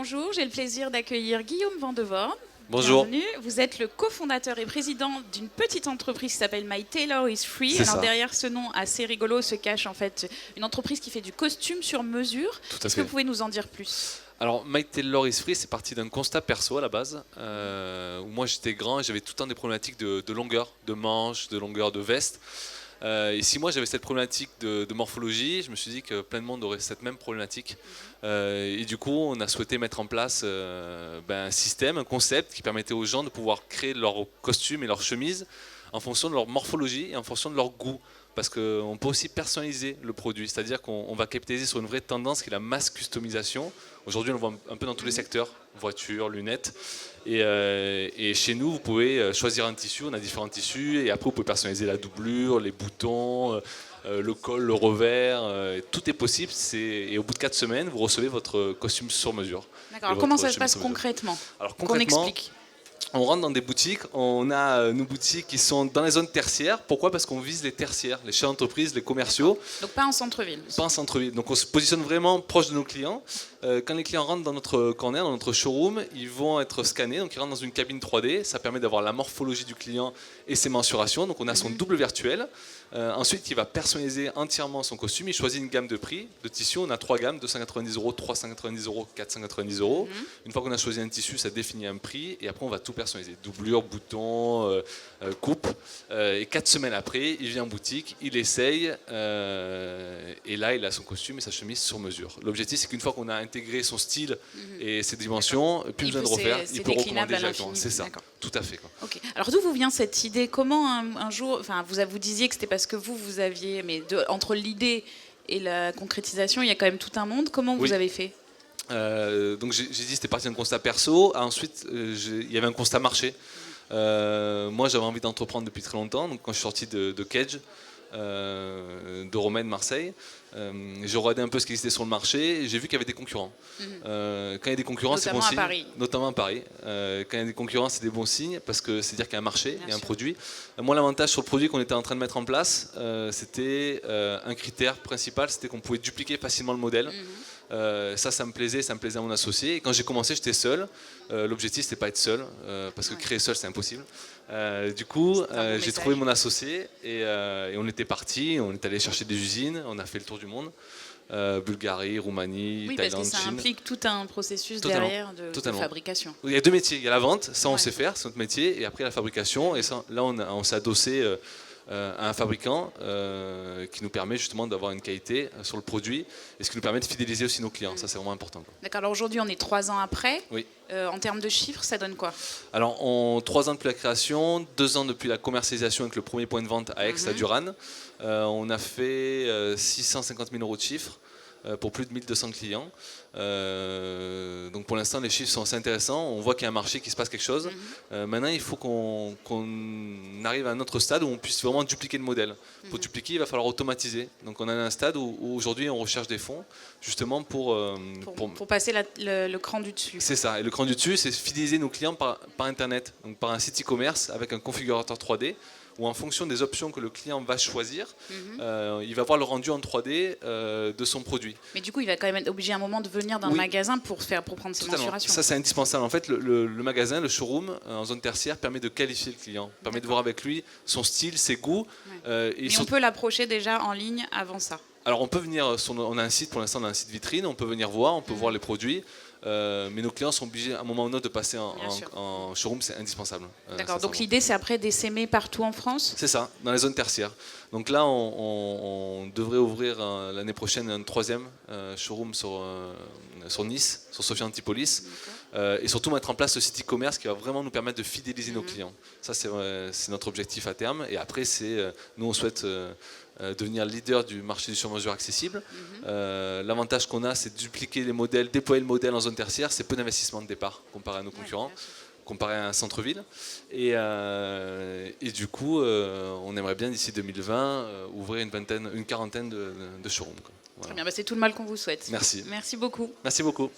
Bonjour, j'ai le plaisir d'accueillir Guillaume Vandevoorn. Bonjour. Bienvenue. Vous êtes le cofondateur et président d'une petite entreprise qui s'appelle My Tailor is Free. C'est Alors ça. derrière ce nom assez rigolo se cache en fait une entreprise qui fait du costume sur mesure. Tout à Est-ce fait. que vous pouvez nous en dire plus? Alors, My Tailor is Free, c'est parti d'un constat perso à la base, où moi j'étais grand et j'avais tout le temps des problématiques de longueur, de manches, de longueur de veste. Et si moi j'avais cette problématique de morphologie, je me suis dit que plein de monde aurait cette même problématique. Et du coup, on a souhaité mettre en place un système, un concept qui permettait aux gens de pouvoir créer leurs costumes et leurs chemises en fonction de leur morphologie et en fonction de leur goût. Parce qu'on peut aussi personnaliser le produit, c'est-à-dire qu'on va capitaliser sur une vraie tendance qui est la mass customisation. Aujourd'hui, on le voit un peu dans tous les secteurs, voitures, lunettes. Et chez nous, vous pouvez choisir un tissu, on a différents tissus, et après vous pouvez personnaliser la doublure, les boutons, le col, le revers, tout est possible. Et au bout de 4 semaines, vous recevez votre costume sur mesure. D'accord, alors comment ça se passe concrètement? Alors Qu'on concrètement, explique. on rentre dans des boutiques, on a nos boutiques qui sont dans les zones tertiaires. Pourquoi? Parce qu'on vise les tertiaires, les chefs d'entreprise, les commerciaux. Donc pas en centre-ville. Pas en centre-ville. Donc on se positionne vraiment proche de nos clients. Quand les clients rentrent dans notre corner, dans notre showroom, ils vont être scannés. Donc ils rentrent dans une cabine 3D. Ça permet d'avoir la morphologie du client et ses mensurations. Donc on a son double virtuel. Ensuite, il va personnaliser entièrement son costume. Il choisit une gamme de prix. De tissus, on a 3 gammes, 290 €, 390 €, 490 €. Une fois qu'on a choisi un tissu, ça définit un prix. Et après, on va tout personnaliser. Doublure, boutons, coupe. Et 4 semaines après, il vient en boutique, il essaye. Et là, il a son costume et sa chemise sur mesure. L'objectif, c'est qu'une fois qu'on a intégré son style et ses dimensions, plus besoin de refaire. Il peut recommander directement. C'est ça. Tout à fait. Quoi. Okay. Alors d'où vous vient cette idée? Comment un jour, enfin vous disiez que c'était parce que vous aviez, mais entre l'idée et la concrétisation, il y a quand même tout un monde. Comment vous avez fait? Donc j'ai dit c'était parti d'un constat perso. Ensuite, il y avait un constat marché. Moi, j'avais envie d'entreprendre depuis très longtemps. Donc quand je suis sorti de Cage, de Romaine, Marseille, j'ai regardé un peu ce qui existait sur le marché et j'ai vu qu'il y avait des concurrents. Quand il y a des concurrents, c'est bon signe. Notamment à Paris. Quand il y a des concurrents, c'est des bons signes parce que c'est dire qu'il y a un marché, il y a un produit. Moi, l'avantage sur le produit qu'on était en train de mettre en place, c'était un critère principal, c'était qu'on pouvait dupliquer facilement le modèle. Ça me plaisait à mon associé. Et quand j'ai commencé, j'étais seul. L'objectif, c'était pas être seul, parce que créer seul, c'est impossible. Du coup, j'ai trouvé mon associé et on était parti. On est allé chercher des usines. On a fait le tour du monde. Bulgarie, Roumanie, Thaïlande, parce que ça Chine. implique tout un processus derrière de fabrication. Il y a 2 métiers. Il y a la vente, ça on sait faire, c'est notre métier. Et après la fabrication. Et ça, là, on s'est adossé à un fabricant qui nous permet justement d'avoir une qualité sur le produit et ce qui nous permet de fidéliser aussi nos clients. Ça, c'est vraiment important. D'accord, alors aujourd'hui, on est 3 ans après. Oui. En termes de chiffres, ça donne quoi? Alors, 3 ans depuis la création, 2 ans depuis la commercialisation avec le premier point de vente à Aix, à Duran. On a fait 650 000 € de chiffre pour plus de 1200 clients. Donc pour l'instant, les chiffres sont assez intéressants. On voit qu'il y a un marché, qu'il se passe quelque chose. Maintenant, il faut qu'on arrive à un autre stade où on puisse vraiment dupliquer le modèle. Pour dupliquer, il va falloir automatiser. Donc on est à un stade où aujourd'hui, on recherche des fonds justement pour passer le cran du dessus. C'est ça. Et le cran du dessus, c'est fidéliser nos clients par Internet, donc par un site e-commerce avec un configurateur 3D. Où en fonction des options que le client va choisir, il va voir le rendu en 3D de son produit. Mais du coup, il va quand même être obligé à un moment de venir dans le magasin pour prendre ses mensurations. Ça, c'est indispensable. En fait, le magasin, le showroom en zone tertiaire permet de qualifier le client, permet de voir avec lui son style, ses goûts. Mais on peut l'approcher déjà en ligne avant ça. Alors on peut venir, on a un site, pour l'instant on a un site vitrine, on peut venir voir, on peut voir les produits. Mais nos clients sont obligés à un moment ou un autre de passer en showroom, c'est indispensable. D'accord, donc l'idée c'est après d'essaimer partout en France? C'est ça, dans les zones tertiaires. Donc là on devrait ouvrir l'année prochaine un 3e showroom sur Nice, sur Sophia Antipolis. Et surtout mettre en place ce site e-commerce qui va vraiment nous permettre de fidéliser nos clients. Ça c'est notre objectif à terme. Et après, nous on souhaite devenir leader du marché du sur-mesure accessible. L'avantage qu'on a, c'est de dupliquer les modèles, déployer le modèle en zone tertiaire. C'est peu d'investissement de départ comparé à nos concurrents, comparé à un centre-ville. Et du coup, on aimerait bien d'ici 2020 ouvrir une quarantaine de showrooms. Voilà. Très bien, c'est tout le mal qu'on vous souhaite. Merci. Merci beaucoup. Merci beaucoup.